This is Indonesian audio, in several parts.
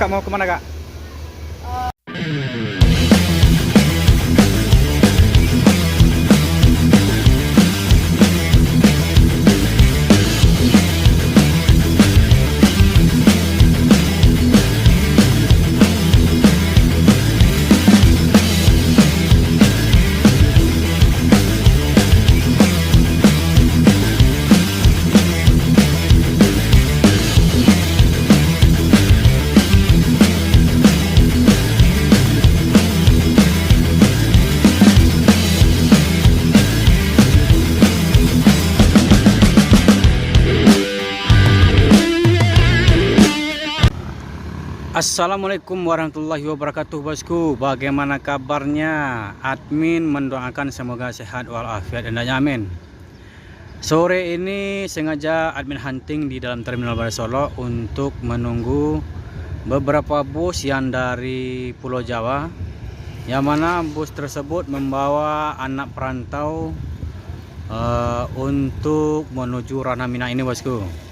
Kakak mau kemana kak? Assalamualaikum warahmatullahi wabarakatuh bosku. Bagaimana kabarnya? Admin mendoakan semoga sehat walafiat dan amin. Sore ini sengaja admin hunting di dalam terminal Balai Solo untuk menunggu beberapa bus yang dari Pulau Jawa, yang mana bus tersebut membawa anak perantau untuk menuju Ranah Minang ini bosku.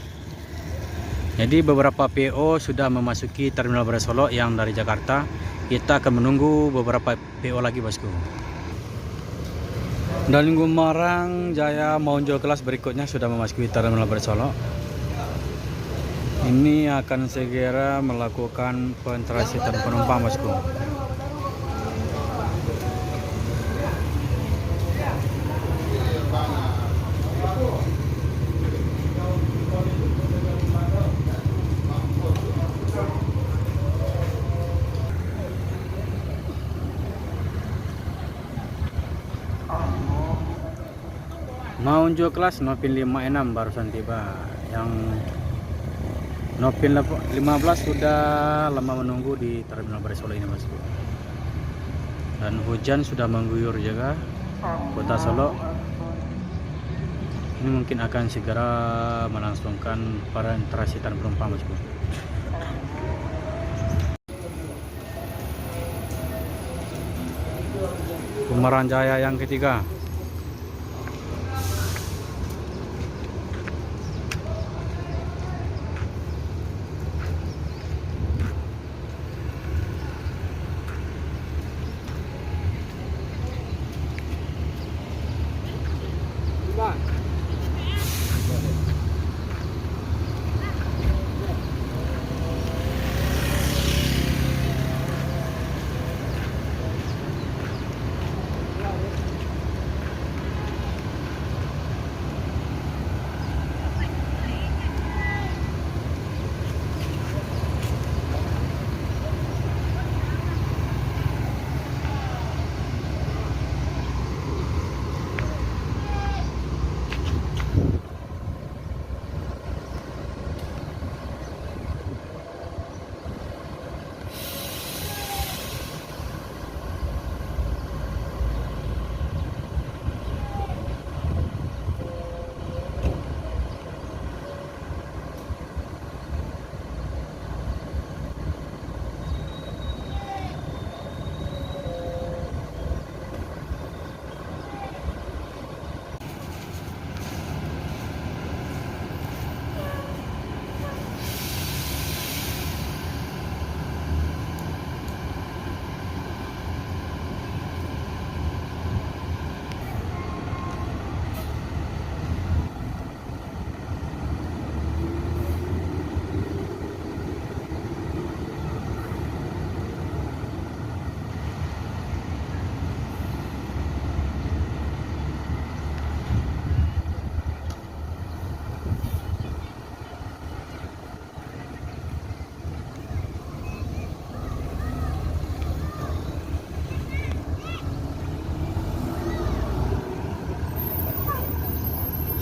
Jadi beberapa PO sudah memasuki terminal Balai Solo yang dari Jakarta. Kita akan menunggu beberapa PO lagi bosku. Dan Gumarang Jaya Maunjol kelas berikutnya sudah memasuki terminal Balai Solo. Ini akan segera melakukan pentransiten penumpang bosku. Maunjol kelas Nopin 56 barusan tiba. Yang Nopin 15 sudah lama menunggu di terminal Balai Solo ini bosku. Dan hujan sudah mengguyur juga kota Solo. Ini mungkin akan segera melangsungkan pentransiten penumpang bosku. Gumarang Jaya yang ketiga.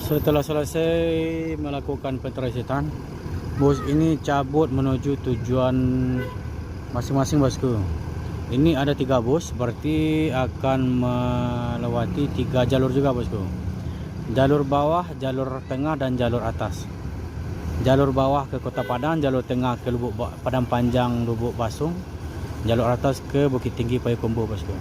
Setelah selesai melakukan pentransiten, bus ini cabut menuju tujuan masing-masing bosku. Ini ada 3 bus, berarti akan melewati 3 jalur juga bosku. Jalur bawah, jalur tengah, dan jalur atas. Jalur bawah ke Kota Padang, jalur tengah ke Padang Panjang Lubuk Basung, jalur atas ke Bukit Tinggi Payakumbuh bosku.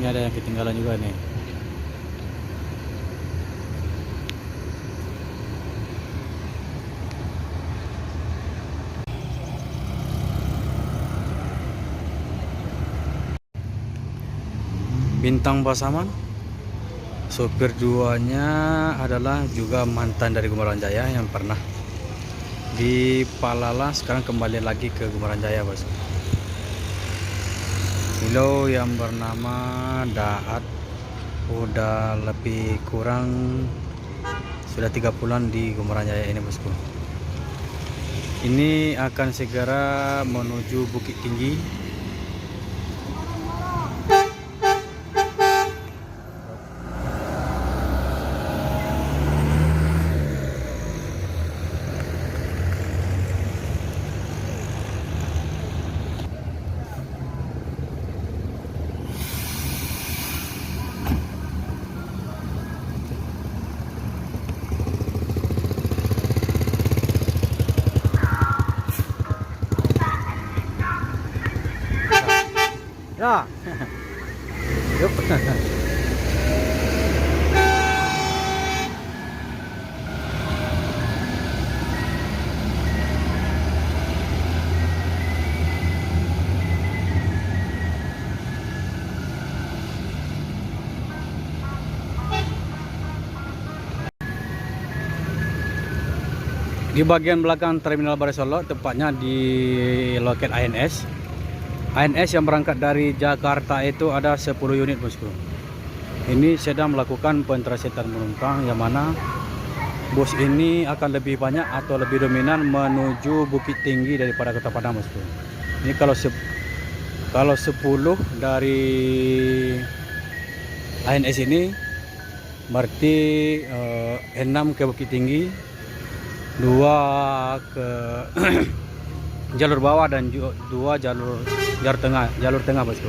ada yang ketinggalan juga nih. Bintang Pasaman, sopir duanya adalah juga mantan dari Gumarang Jaya yang pernah di Palala, sekarang kembali lagi ke Gumarang Jaya, bos. Beliau yang bernama Daat udah lebih kurang sudah 3 bulan di Gumarang Jaya ini, bosku. Ini akan segera menuju Bukit Tinggi. Ya. Yup. Di bagian belakang Terminal Barai Solo, tepatnya di loket ANS. ANS yang berangkat dari Jakarta itu ada 10 unit, bosku. Ini sedang melakukan pentransiten penumpang, yang mana bus ini akan lebih banyak atau lebih dominan menuju Bukit Tinggi daripada Kota Padang, bosku. Ini kalau 10 dari ANS ini berarti 6 ke Bukit Tinggi, 2 ke jalur bawah, dan 2 jalur tengah, bosku.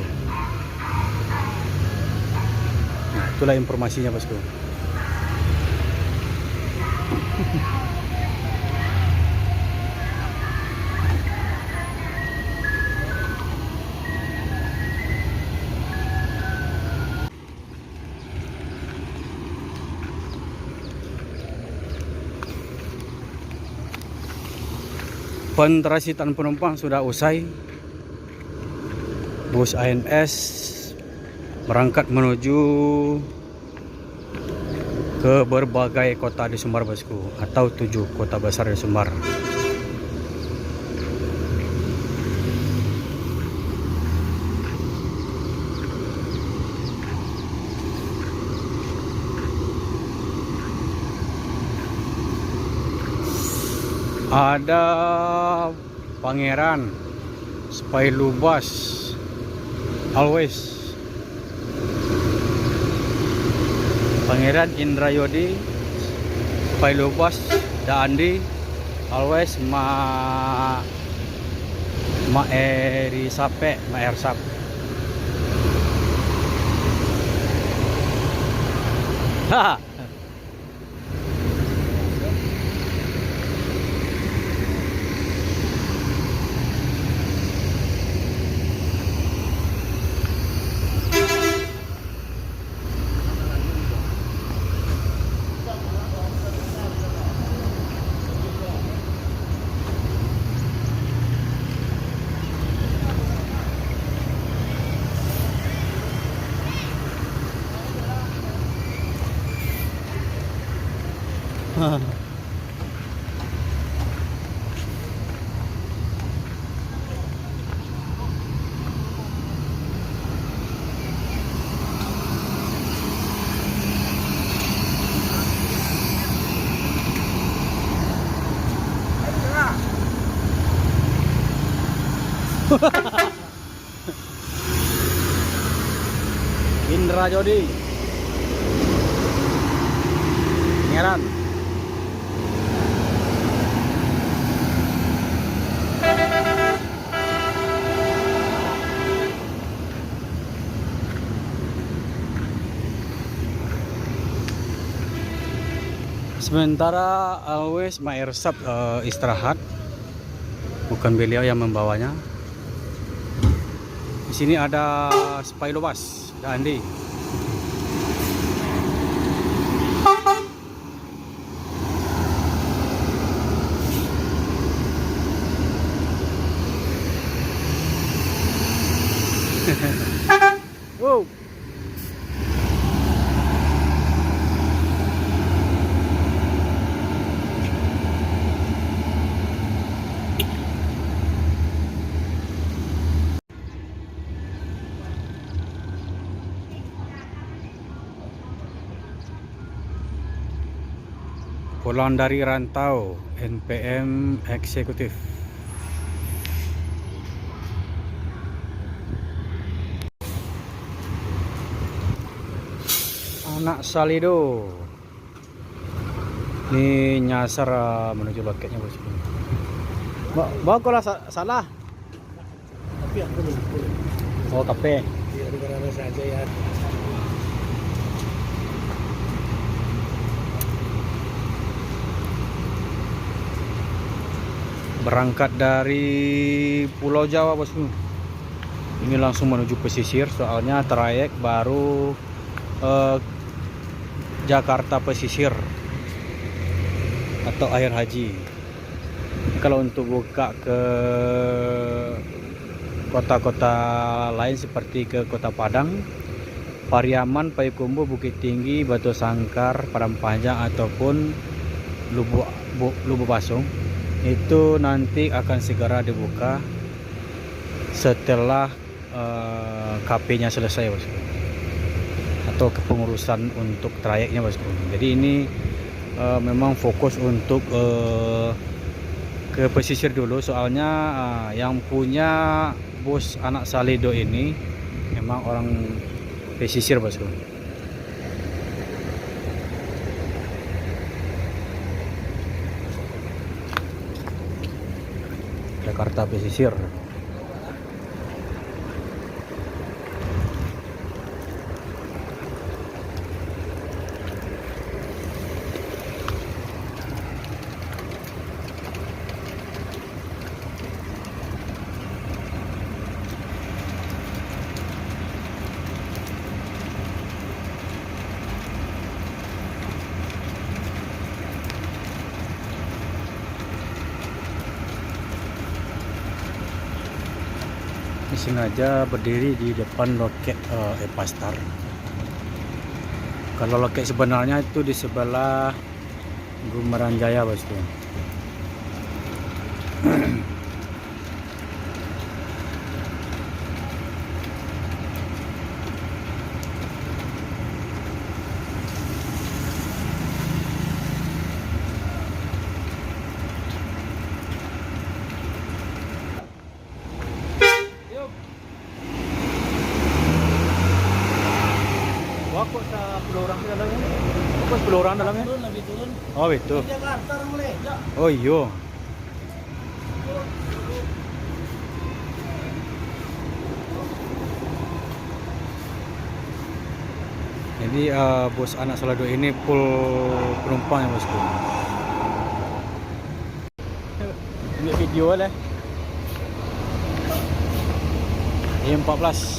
Nah, itulah informasinya, bosku. Pentrasitan penumpang sudah usai. Bus ANS berangkat menuju ke berbagai kota di Sumbar, bosku, atau 7 kota besar di Sumbar. Ada Pangeran, Spailubas, Always, Pangeran Indrayodi, Spailubas, Dandi, Always, Erisap. Haha. Indrayodi, Pangeran. Sementara Always Maersap istirahat, bukan beliau yang membawanya. Di sini ada Spailubas. Kak Andi. Wow. Pulang dari rantau NPM eksekutif. Anak Salido. Ini nyasar menuju loketnya bosku. Bawa kalau salah. Tapi aku lupa. Oh, kape. Ya, karena saja ya. Berangkat dari Pulau Jawa bosku. Ini langsung menuju pesisir, soalnya trayek baru Jakarta pesisir atau akhir haji. Kalau untuk buka ke kota-kota lain seperti ke Kota Padang, Pariaman, Payakumbuh, Bukit Tinggi, Batu Sangkar, Padang Panjang ataupun Lubuk Pasung, itu nanti akan segera dibuka setelah KP-nya selesai bosku, atau kepengurusan untuk trayeknya bosku. Jadi ini memang fokus untuk ke pesisir dulu, soalnya yang punya bus Anak Salido ini memang orang pesisir bosku. Jakarta pesisir. Ini sengaja berdiri di depan loket Epastar. Kalau loket sebenarnya itu di sebelah Gumeran Jaya bosku. Kok sa 10 orang dalamnya? Kok 10 orang dalamnya? Turun lebih turun. Oh itu. Jakarta mulai. Ya. Oh iya. Jadi bus Anak Salido ini full penumpang ya bosku. Ini video lah. E14.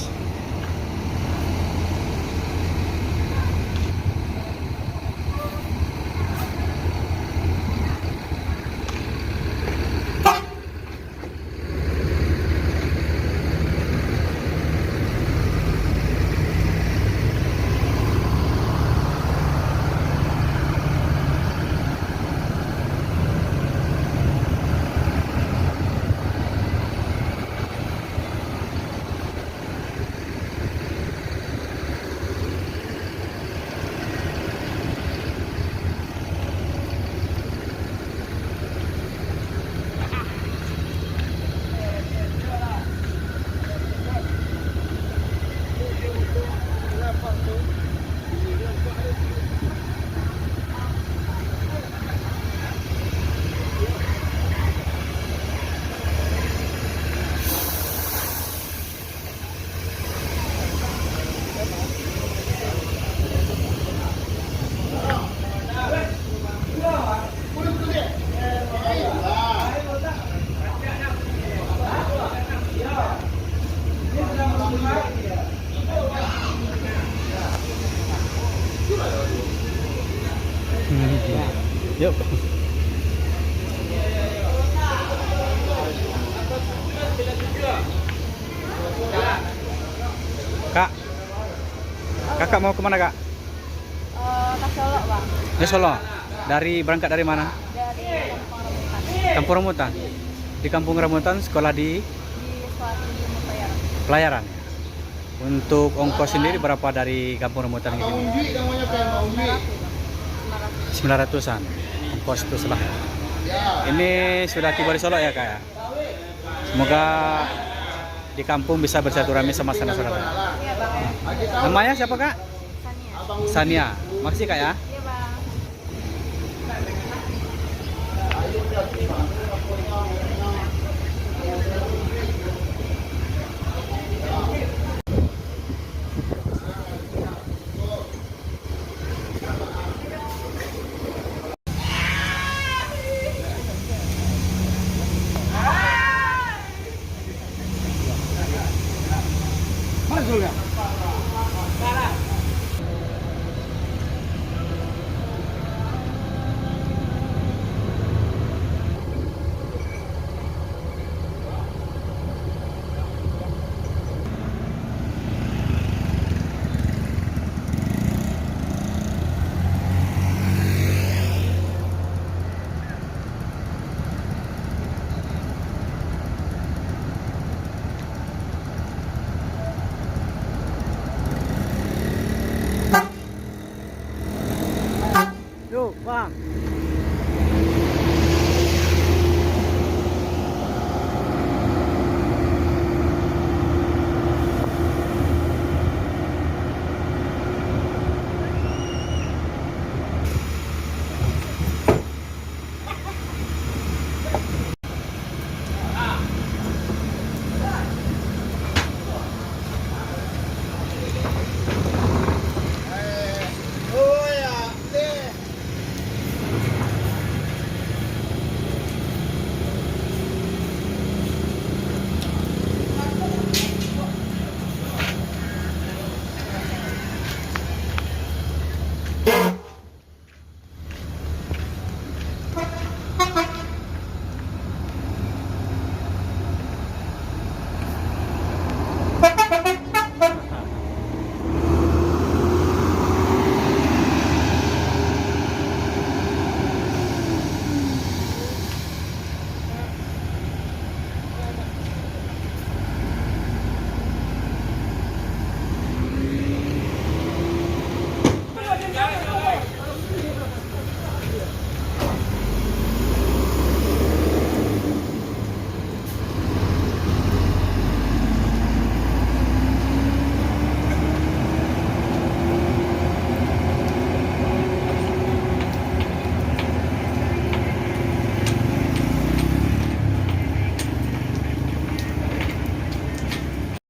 Yuk. Kak, kakak mau kemana kak? Ke Solo, Bang. Di Solo. Berangkat dari mana? Dari Kampung Rambutan. Kampung Rambutan. Di Kampung Rambutan sekolah di Di suatu ilmu pelayaran. pelayaran. Untuk ongkos sendiri berapa dari Kampung Rambutan ke sini? 900-an. Ongkos itu salah. Ini sudah tiba di Solo ya kak ya? Semoga di kampung bisa bersilaturahmi sama saudara-saudara. Iya, Bang. Namanya siapa kak? Sania. Sania. Makasih kak ya. Iya, Bang. Mana Zul ya? Yuk bang.